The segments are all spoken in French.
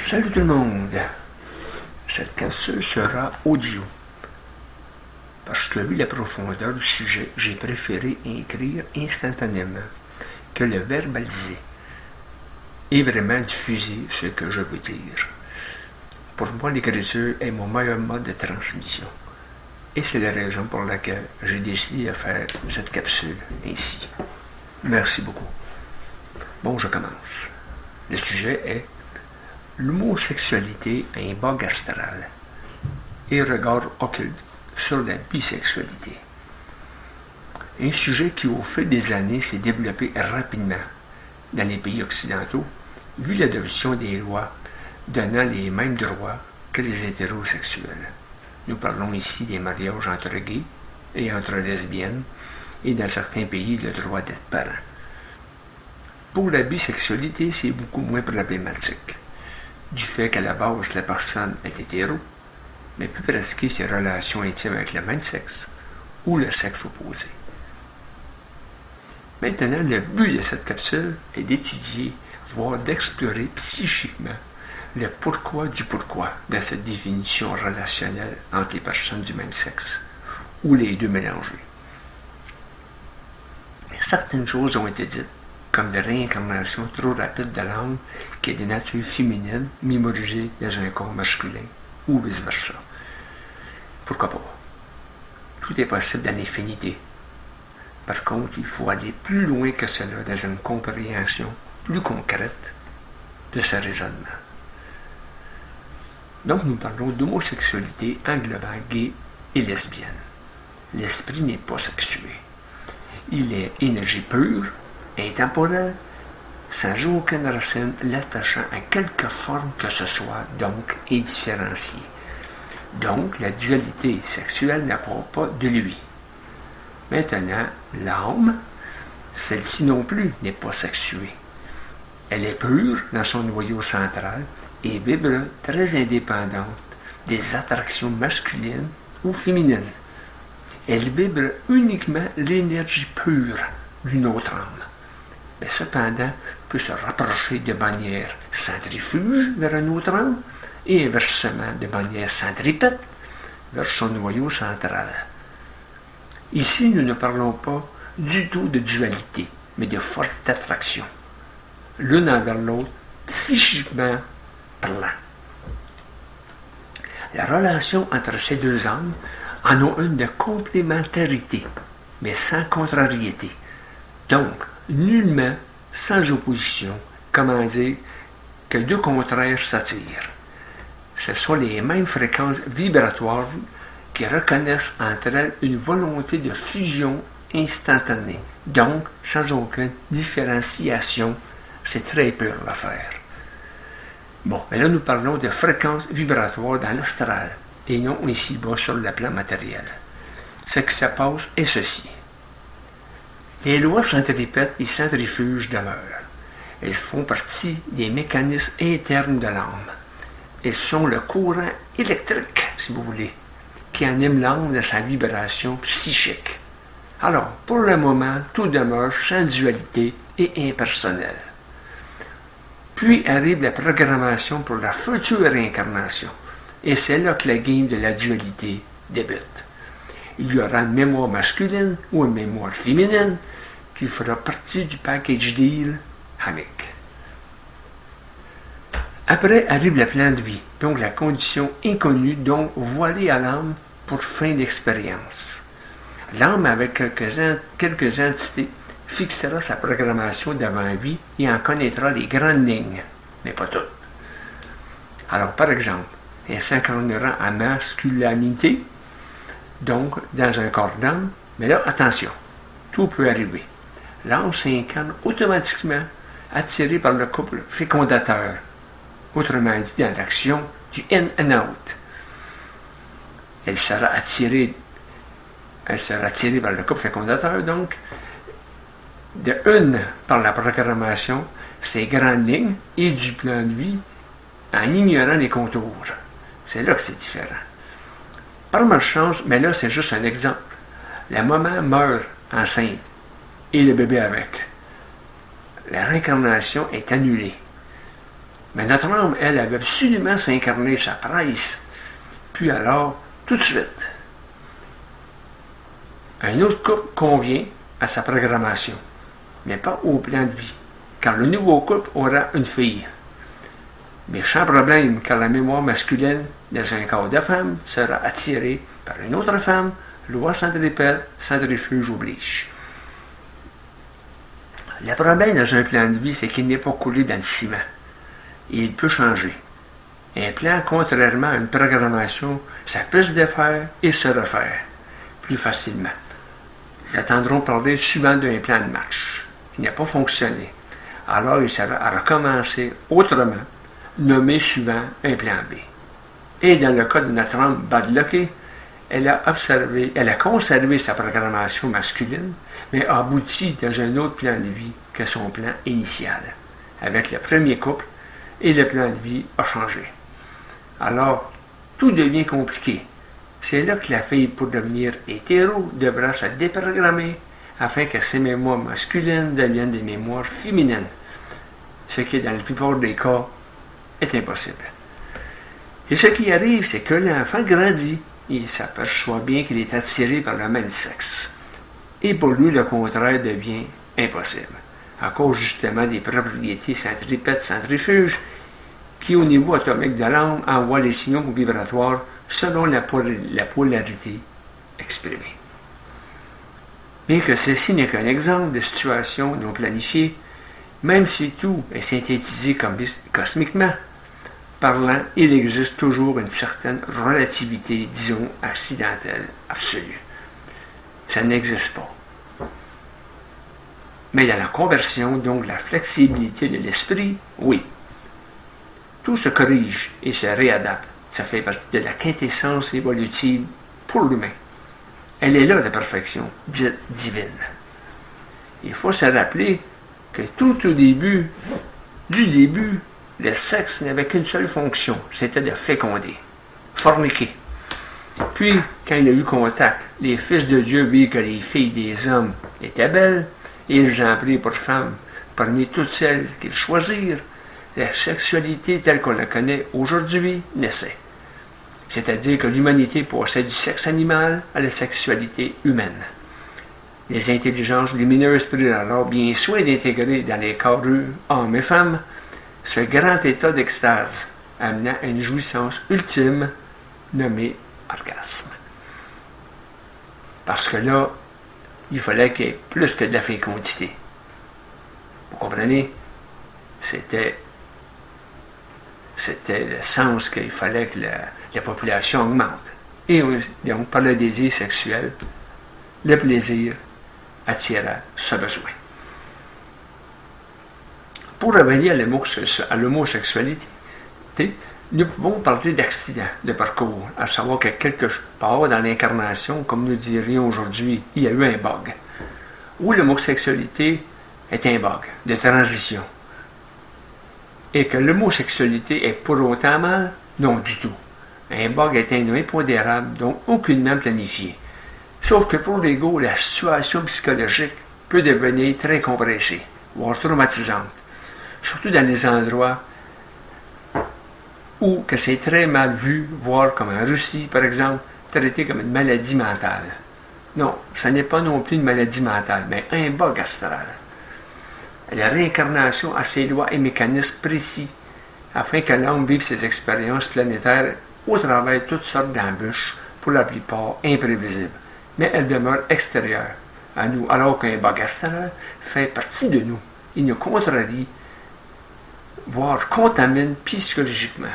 Salut tout le monde! Cette capsule sera audio. Parce que vu la profondeur du sujet, j'ai préféré écrire instantanément que le verbaliser et vraiment diffuser ce que je veux dire. Pour moi, l'écriture est mon meilleur mode de transmission. Et c'est la raison pour laquelle j'ai décidé de faire cette capsule ainsi. Merci beaucoup. Bon, je commence. Le sujet est l'homosexualité a un bug astral et regard occulte sur la bisexualité. Un sujet qui, au fil des années, s'est développé rapidement dans les pays occidentaux, vu l'adoption des lois donnant les mêmes droits que les hétérosexuels. Nous parlons ici des mariages entre gays et entre lesbiennes, et dans certains pays, le droit d'être parent. Pour la bisexualité, c'est beaucoup moins problématique, du fait qu'à la base, la personne est hétéro, mais peut pratiquer ses relations intimes avec le même sexe ou le sexe opposé. Maintenant, le but de cette capsule est d'étudier, voire d'explorer psychiquement le pourquoi du pourquoi dans cette définition relationnelle entre les personnes du même sexe, ou les deux mélangés. Certaines choses ont été dites, comme la réincarnation trop rapide de l'âme qui est de nature féminine mémorisée dans un corps masculin, ou vice-versa. Pourquoi pas? Tout est possible dans l'infinité. Par contre, il faut aller plus loin que cela dans une compréhension plus concrète de ce raisonnement. Donc, nous parlons d'homosexualité englobant gay et lesbienne. L'esprit n'est pas sexué. Il est énergie pure, intemporelle, sans aucune racine l'attachant à quelque forme que ce soit, donc indifférenciée. Donc, la dualité sexuelle n'apparaît pas de lui. Maintenant, l'âme, celle-ci non plus n'est pas sexuée. Elle est pure dans son noyau central et vibre très indépendante des attractions masculines ou féminines. Elle vibre uniquement l'énergie pure d'une autre âme, mais cependant peut se rapprocher de manière centrifuge vers un autre âme et inversement de manière centripète vers son noyau central. Ici, nous ne parlons pas du tout de dualité, mais de force d'attraction, l'une envers l'autre, psychiquement parlant. La relation entre ces deux âmes en a une de complémentarité, mais sans contrariété. Donc, nullement sans opposition, comment dire, que deux contraires s'attirent. Ce sont les mêmes fréquences vibratoires qui reconnaissent entre elles une volonté de fusion instantanée, donc sans aucune différenciation. C'est très pur l'affaire. Bon, mais là nous parlons de fréquences vibratoires dans l'astral, et non ici-bas sur le plan matériel. Ce qui se passe est ceci. Les lois centripètes et centrifuges demeurent. Elles font partie des mécanismes internes de l'âme. Elles sont le courant électrique, si vous voulez, qui anime l'âme de sa vibration psychique. Alors, pour le moment, tout demeure sans dualité et impersonnel. Puis arrive la programmation pour la future réincarnation. Et c'est là que la game de la dualité débute. Il y aura une mémoire masculine ou une mémoire féminine qui fera partie du package deal Hamik. Après arrive le plan de vie, donc la condition inconnue, donc voilée à l'âme pour fin d'expérience. L'âme, avec quelques entités, fixera sa programmation d'avant-vie et en connaîtra les grandes lignes, mais pas toutes. Alors, par exemple, elle s'incarnera en masculinité, donc dans un corps d'âme, mais là, attention, tout peut arriver. L'âme s'incarne automatiquement attirée par le couple fécondateur, autrement dit dans l'action du in and out. Elle sera attirée par le couple fécondateur, donc, de une par la programmation, ses grandes lignes et du plan de vie, en ignorant les contours. C'est là que c'est différent. Par malchance, mais là c'est juste un exemple. La maman meurt enceinte et le bébé avec. La réincarnation est annulée. Mais notre âme, elle avait absolument s'incarner sa presse. Puis alors, tout de suite, un autre couple convient à sa programmation, mais pas au plan de vie, car le nouveau couple aura une fille. Méchant problème, car la mémoire masculine, dans un corps de femme, sera attirée par une autre femme, loi centripète, centrifuge oblige. Le problème dans un plan de vie, c'est qu'il n'est pas coulé dans le ciment. Et il peut changer. Un plan, contrairement à une programmation, ça peut se défaire et se refaire plus facilement. Ils attendront parler souvent d'un plan de match qui n'a pas fonctionné. Alors il sera à recommencer autrement, nommé souvent un plan B. Et dans le cas de notre âme badlockée, elle a conservé sa programmation masculine, mais a abouti dans un autre plan de vie que son plan initial. Avec le premier couple, et le plan de vie a changé. Alors, tout devient compliqué. C'est là que la fille, pour devenir hétéro, devra se déprogrammer afin que ses mémoires masculines deviennent des mémoires féminines, ce qui, dans la plupart des cas, est impossible. Et ce qui arrive, c'est que l'enfant grandit. Il s'aperçoit bien qu'il est attiré par le même sexe. Et pour lui, le contraire devient impossible, à cause justement des propriétés centripètes-centrifuges qui, au niveau atomique de l'âme, envoient les signaux vibratoires selon la polarité exprimée. Bien que ceci n'est qu'un exemple de situation non planifiée, même si tout est synthétisé cosmiquement parlant, il existe toujours une certaine relativité, disons, accidentelle, absolue. Ça n'existe pas. Mais dans la conversion, donc la flexibilité de l'esprit, oui. Tout se corrige et se réadapte. Ça fait partie de la quintessence évolutive pour l'humain. Elle est là, la perfection, dite divine. Il faut se rappeler que tout au début, le sexe n'avait qu'une seule fonction, c'était de féconder, forniquer. Puis, quand il a eu contact, les fils de Dieu virent que les filles des hommes étaient belles, et ils en prirent pour femmes parmi toutes celles qu'ils choisirent. La sexualité telle qu'on la connaît aujourd'hui naissait. C'est-à-dire que l'humanité passait du sexe animal à la sexualité humaine. Les intelligences lumineuses prirent alors bien soin d'intégrer dans les carrures hommes et femmes ce grand état d'extase, amenant à une jouissance ultime nommée orgasme. Parce que là, il fallait qu'il y ait plus que de la fécondité. Vous comprenez? C'était le sens qu'il fallait que la population augmente. Et donc, par le désir sexuel, le plaisir attira ce besoin. Pour revenir à l'homosexualité, nous pouvons parler d'accident de parcours, à savoir que quelque part dans l'incarnation, comme nous dirions aujourd'hui, il y a eu un bug, où l'homosexualité est un bug de transition. Et que l'homosexualité est pour autant mal? Non du tout. Un bug est un impondérable, donc aucunement planifié. Sauf que pour l'ego, la situation psychologique peut devenir très compressée, voire traumatisante. Surtout dans des endroits où que c'est très mal vu, voire comme en Russie, par exemple, traité comme une maladie mentale. Non, ce n'est pas non plus une maladie mentale, mais un bug astral. La réincarnation a ses lois et mécanismes précis, afin que l'homme vive ses expériences planétaires au travers de toutes sortes d'embûches, pour la plupart imprévisibles, mais elles demeurent extérieures à nous, alors qu'un bug astral fait partie de nous. Il nous contrarie, voire contamine psychologiquement.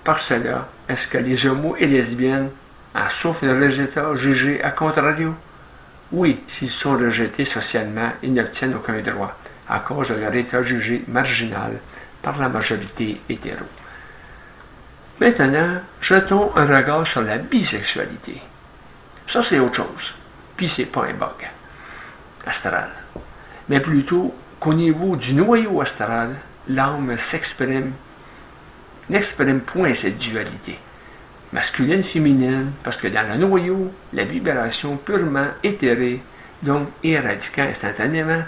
Par cela, est-ce que les homos et lesbiennes en souffrent de résultats jugés à contrario? Oui, s'ils sont rejetés socialement, ils n'obtiennent aucun droit, à cause de leur état jugé marginal par la majorité hétéro. Maintenant, jetons un regard sur la bisexualité. Ça, c'est autre chose. Puis, c'est pas un bug astral, mais plutôt qu'au niveau du noyau astral, l'âme n'exprime point cette dualité, masculine-féminine, parce que dans le noyau, la vibration purement éthérée, donc éradiquant instantanément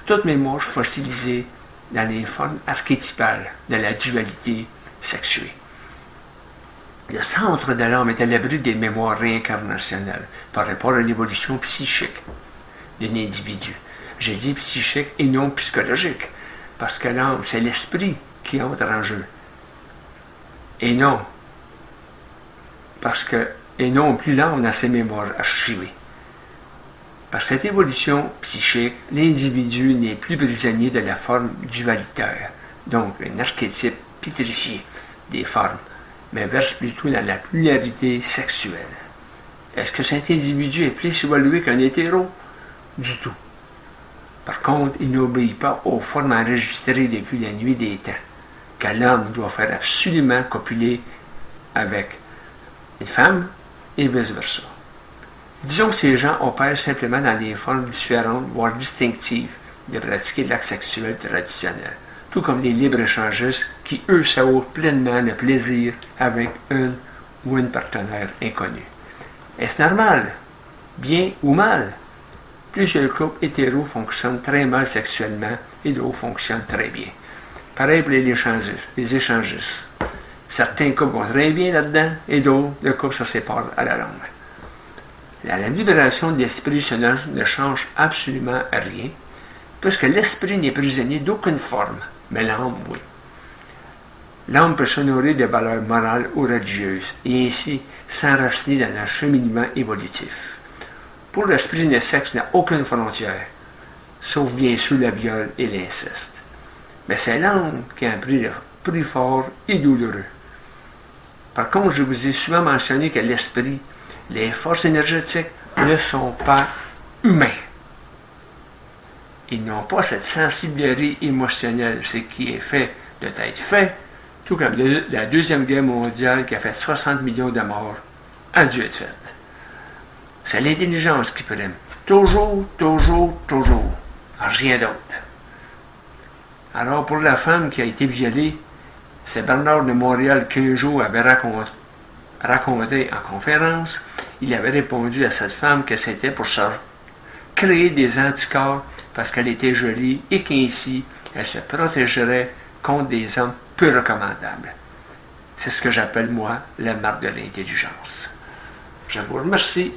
toute mémoire fossilisée dans les formes archétypales de la dualité sexuée. Le centre de l'âme est à l'abri des mémoires réincarnationnelles par rapport à l'évolution psychique d'un individu. J'ai dit psychique et non psychologique, parce que l'âme, c'est l'esprit qui entre en jeu. Et non plus l'âme dans ses mémoires archivées. Par cette évolution psychique, l'individu n'est plus prisonnier de la forme dualitaire, donc un archétype pétrifié des formes, mais verse plutôt dans la pluralité sexuelle. Est-ce que cet individu est plus évolué qu'un hétéro? Du tout. Par contre, il n'obéit pas aux formes enregistrées depuis la nuit des temps, que l'homme doit faire absolument copuler avec une femme et vice-versa. Disons que ces gens opèrent simplement dans des formes différentes, voire distinctives, de pratiquer l'acte sexuel traditionnel, tout comme les libre-échangistes qui, eux, savourent pleinement le plaisir avec un ou une partenaire inconnu. Est-ce normal? Bien ou mal? Plusieurs couples hétéros fonctionnent très mal sexuellement et d'autres fonctionnent très bien. Pareil pour les échangistes. Certains couples vont très bien là-dedans et d'autres, le couple se sépare à la longue. La libération de l'esprit ne change absolument rien, puisque l'esprit n'est prisonnier d'aucune forme, mais l'âme, oui. L'âme peut se nourrir de valeurs morales ou religieuses, et ainsi s'enraciner dans un cheminement évolutif. Pour l'esprit, le sexe n'a aucune frontière, sauf bien sûr le viol et l'inceste. Mais c'est l'âme qui a un prix fort et douloureux. Par contre, je vous ai souvent mentionné que l'esprit, les forces énergétiques ne sont pas humains. Ils n'ont pas cette sensibilité émotionnelle, ce qui est fait de être fait, tout comme la Deuxième Guerre mondiale qui a fait 60 millions de morts a dû être faite. C'est l'intelligence qui prime. Toujours, toujours, toujours. Rien d'autre. Alors pour la femme qui a été violée, c'est Bernard de Montréal qu'un jour avait raconté en conférence. Il avait répondu à cette femme que c'était pour ça créer des anticorps parce qu'elle était jolie et qu'ainsi elle se protégerait contre des hommes peu recommandables. C'est ce que j'appelle, moi, la marque de l'intelligence. Je vous remercie.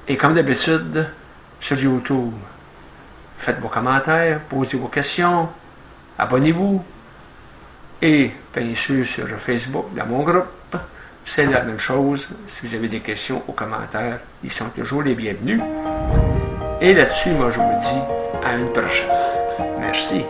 Et comme d'habitude, sur YouTube, faites vos commentaires, posez vos questions, abonnez-vous. Et bien sûr sur Facebook, dans mon groupe, c'est la même chose. Si vous avez des questions ou commentaires, ils sont toujours les bienvenus. Et là-dessus, moi je vous dis à une prochaine. Merci.